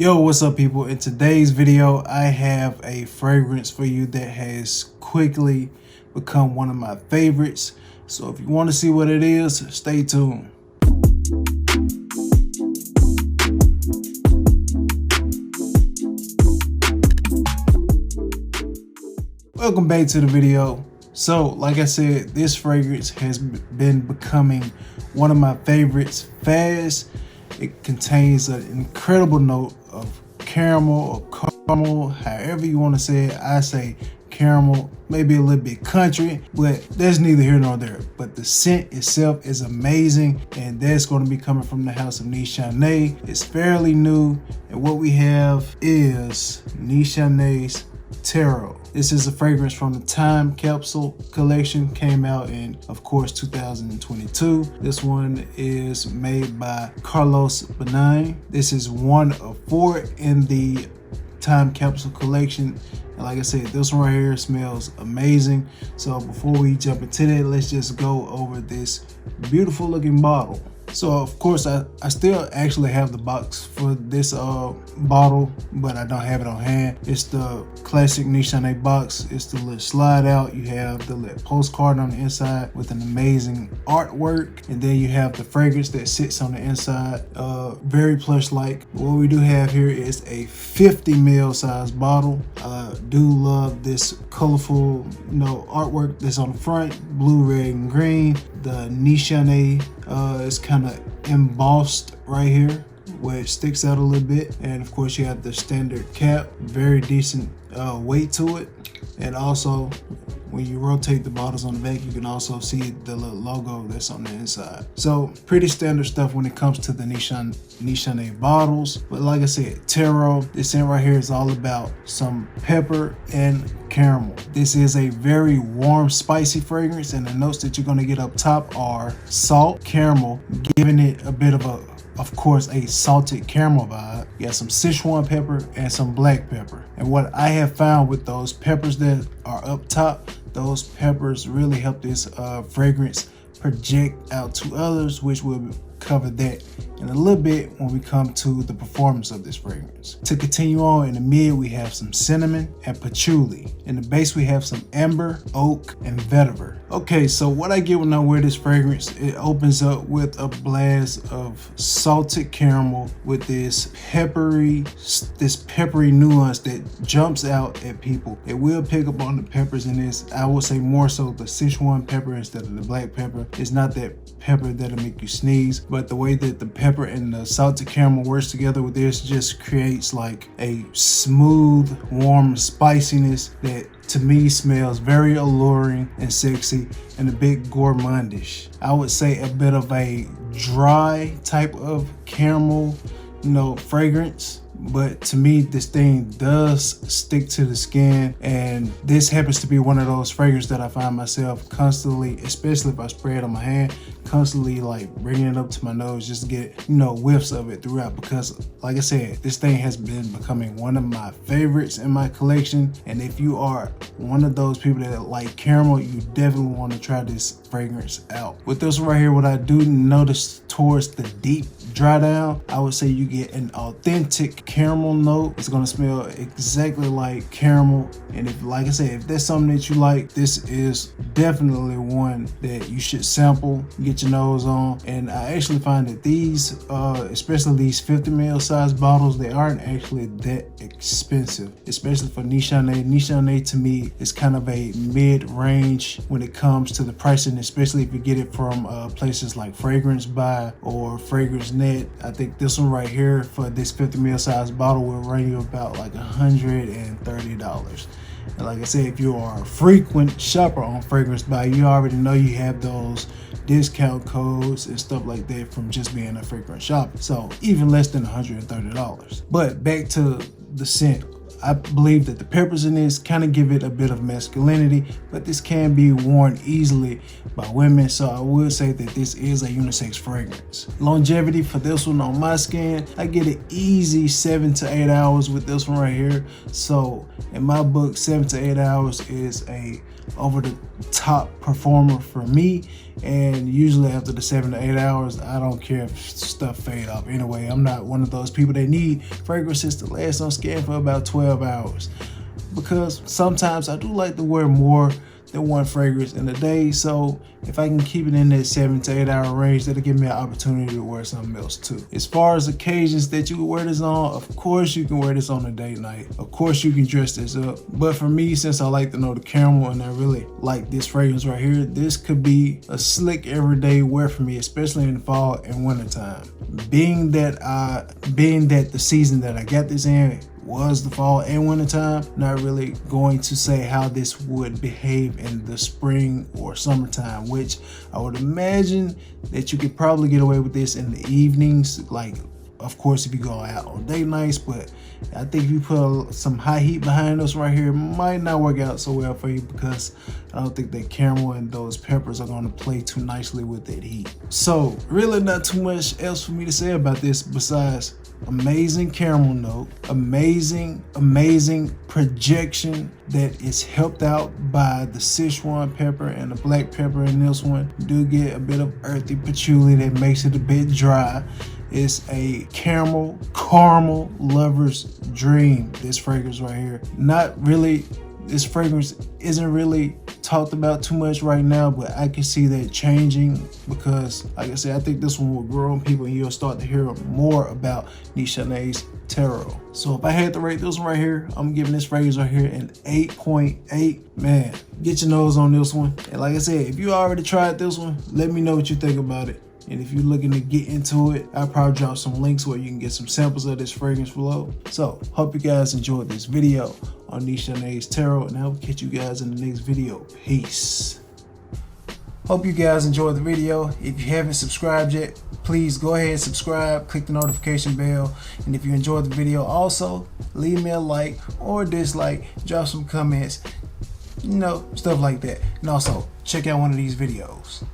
Yo, what's up people? In today's video, I have a fragrance for you that has quickly become one of my favorites. So if you want to see what it is, stay tuned. Welcome back to the video. So like I said, this fragrance has been becoming one of my favorites fast. It contains an incredible note of caramel or caramel, however you want to say it. I say caramel, maybe a little bit country, but that's neither here nor there. But the scent itself is amazing, and that's going to be coming from the house of Nishane. It's fairly new, and what we have is Nishane Tero. This is a fragrance from the Time Capsule collection, came out in, of course, 2022. This one is made by Carlos Benign. This is one of 4 in the Time Capsule collection. And like I said, this one right here smells amazing. So before we jump into that, let's just go over this beautiful looking bottle. So of course I still actually have the box for this bottle, but I don't have it on hand. It's the classic Nishane box. It's the little slide out. You have the little postcard on the inside with an amazing artwork, and then you have the fragrance that sits on the inside, very plush like. What we do have here is a 50 ml size bottle. I do love this colorful artwork that's on the front, blue, red, and green. The Nishane is kind of embossed right here where it sticks out a little bit, and of course you have the standard cap, very decent weight to it. And also when you rotate the bottles on the back, you can also see the little logo that's on the inside. So pretty standard stuff when it comes to the Nishane bottles. But like I said, Tero, this scent right here is all about some pepper and caramel. This is a very warm, spicy fragrance, and the notes that you're going to get up top are salt, caramel, giving it a bit of course, a salted caramel vibe. You got some Sichuan pepper and some black pepper. And what I have found with those peppers that are up top, those peppers really help this fragrance project out to others, which will cover that in a little bit when we come to the performance of this fragrance. To continue on, in the mid we have some cinnamon and patchouli. In the base we have some amber, oak, and vetiver. Okay, so what I get when I wear this fragrance, it opens up with a blast of salted caramel with this peppery nuance that jumps out at people. It will pick up on the peppers in this. I would say more so the Sichuan pepper instead of the black pepper. It's not that pepper that'll make you sneeze, but the way that the pepper and the salted caramel works together with this just creates like a smooth, warm spiciness that to me smells very alluring and sexy and a bit gourmandish. I would say a bit of a dry type of caramel, fragrance. But to me, this thing does stick to the skin, and this happens to be one of those fragrances that I find myself constantly, especially if I spray it on my hand, constantly like bringing it up to my nose just to get whiffs of it throughout, because like I said, this thing has been becoming one of my favorites in my collection. And if you are one of those people that like caramel, you definitely want to try this fragrance out. With this one right here, what I do notice towards the deep dry down, I would say you get an authentic caramel note. It's gonna smell exactly like caramel, and if, like I said, if that's something that you like, this is definitely one that you should sample, get your nose on. And I actually find that these especially these 50 ml size bottles, they aren't actually that expensive, especially for Nishane. Nishane to me is kind of a mid-range when it comes to the pricing, especially if you get it from places like Fragrance Buy or Fragrance Net. I think this one right here for this 50 ml size bottle will run you about like $130. And like I said, if you are a frequent shopper on Fragrance Buy, you already know you have those discount codes and stuff like that from just being a frequent shopper. So even less than $130. But back to the scent. I believe that the peppers in this kind of give it a bit of masculinity, but this can be worn easily by women, so I would say that this is a unisex fragrance. Longevity for this one on my skin, I get an easy 7 to 8 hours with this one right here. So in my book, 7 to 8 hours is a over the top performer for me. And usually after the 7 to 8 hours, I don't care if stuff fade off. Anyway, I'm not one of those people that need fragrances to last on skin for about 12 hours, because sometimes I do like to wear more than one fragrance in a day. So if I can keep it in that 7 to 8 hour range, that'll give me an opportunity to wear something else too. As far as occasions that you can wear this on, of course you can wear this on a date night. Of course you can dress this up. But for me, since I like to know the caramel and I really like this fragrance right here, this could be a slick everyday wear for me, especially in the fall and winter time. Being that the season that I got this in was the fall and winter time, not really going to say how this would behave in the spring or summertime, which I would imagine that you could probably get away with this in the evenings, like of course if you go out on date nights. But I think if you put some high heat behind us right here, it might not work out so well for you, because I don't think that caramel and those peppers are going to play too nicely with that heat. So really not too much else for me to say about this besides amazing caramel note, amazing projection that is helped out by the Sichuan pepper and the black pepper in this one. You do get a bit of earthy patchouli that makes it a bit dry. It's a caramel lover's dream, this fragrance right here. This fragrance isn't really talked about too much right now, but I can see that changing, because like I said, I think this one will grow on people and you'll start to hear more about Nishane Tero. So if I had to rate this one right here, I'm giving this fragrance right here an 8.8. Man, get your nose on this one. And like I said, if you already tried this one, let me know what you think about it. And if you're looking to get into it, I'll probably drop some links where you can get some samples of this fragrance below. So, hope you guys enjoyed this video on Nishane Tero, and I'll catch you guys in the next video. Peace. Hope you guys enjoyed the video. If you haven't subscribed yet, please go ahead and subscribe, click the notification bell. And if you enjoyed the video also, leave me a like or a dislike, drop some comments, stuff like that. And also, check out one of these videos.